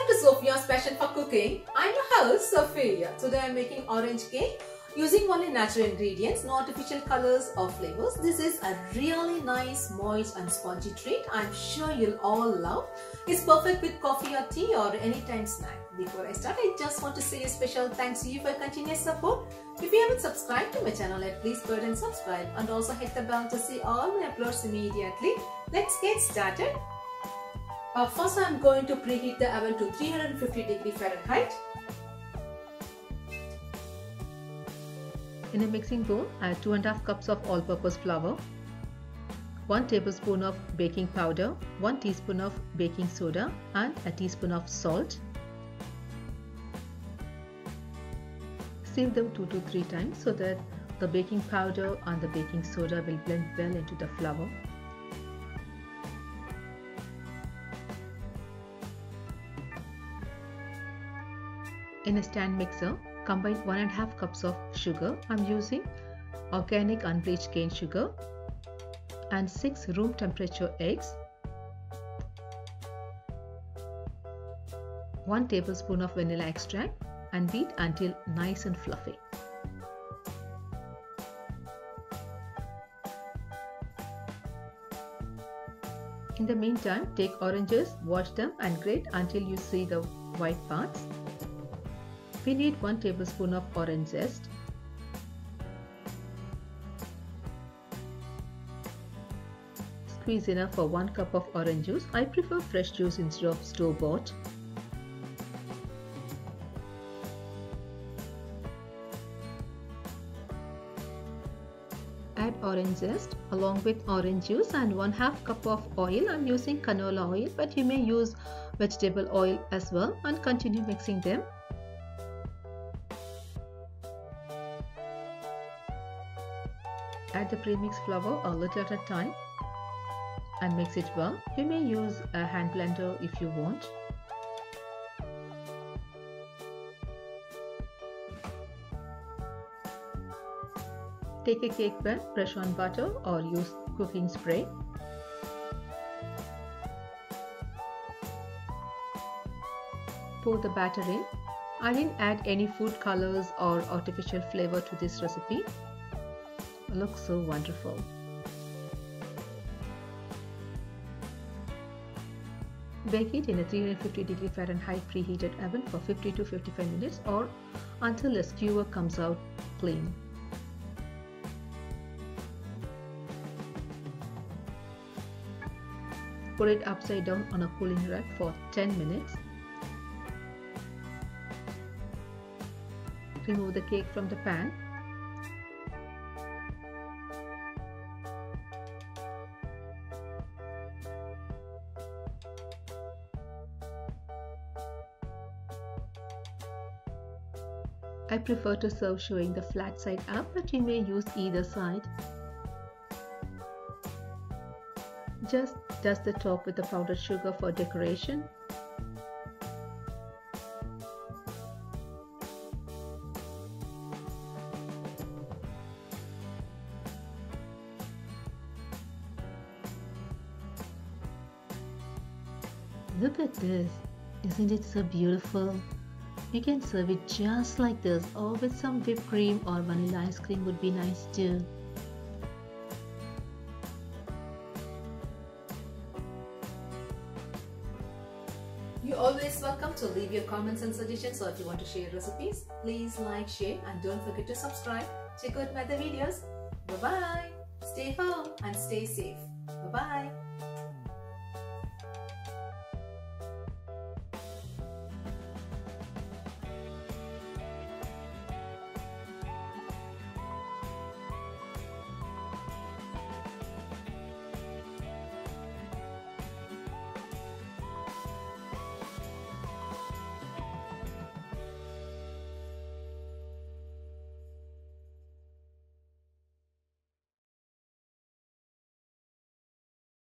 Welcome to Sophia's Passion for Cooking. I'm your host Sophia. Today I'm making orange cake using only natural ingredients, no artificial colors or flavors. This is a really nice, moist and spongy treat I'm sure you'll all love. It's perfect with coffee or tea or anytime snack. Before I start, I just want to say a special thanks to you for your continuous support. If you haven't subscribed to my channel yet, please go ahead and subscribe and also hit the bell to see all my uploads immediately. Let's get started. First, I'm going to preheat the oven to 350 Fahrenheit. In a mixing bowl, add 2½ cups of all-purpose flour, 1 tablespoon of baking powder, 1 teaspoon of baking soda and a teaspoon of salt. Sieve them 2 to 3 times so that the baking powder and the baking soda will blend well into the flour. In a stand mixer, combine 1½ cups of sugar. I'm using organic unbleached cane sugar and 6 room temperature eggs, 1 tablespoon of vanilla extract and beat until nice and fluffy. In the meantime, take oranges, wash them and grate until you see the white parts. We need 1 tablespoon of orange zest, squeeze enough for 1 cup of orange juice. I prefer fresh juice instead of store-bought. Add orange zest along with orange juice and 1/2 cup of oil. I'm using canola oil, but you may use vegetable oil as well, and continue mixing them. Add the premixed flour a little at a time and mix it well. You may use a hand blender if you want. Take a cake pan, brush on butter or use cooking spray. Pour the batter in. I didn't add any food colors or artificial flavor to this recipe. Looks so wonderful. Bake it in a 350 Fahrenheit preheated oven for 50 to 55 minutes or until the skewer comes out clean. Put it upside down on a cooling rack for 10 minutes. Remove the cake from the pan. I prefer to serve showing the flat side up, but you may use either side. Just dust the top with the powdered sugar for decoration. Look at this! Isn't it so beautiful? You can serve it just like this, or with some whipped cream or vanilla ice cream would be nice too. You're always welcome to leave your comments and suggestions, or if you want to share recipes, please like, share and don't forget to subscribe. Check out my other videos. Bye bye. Stay home and stay safe. Bye bye.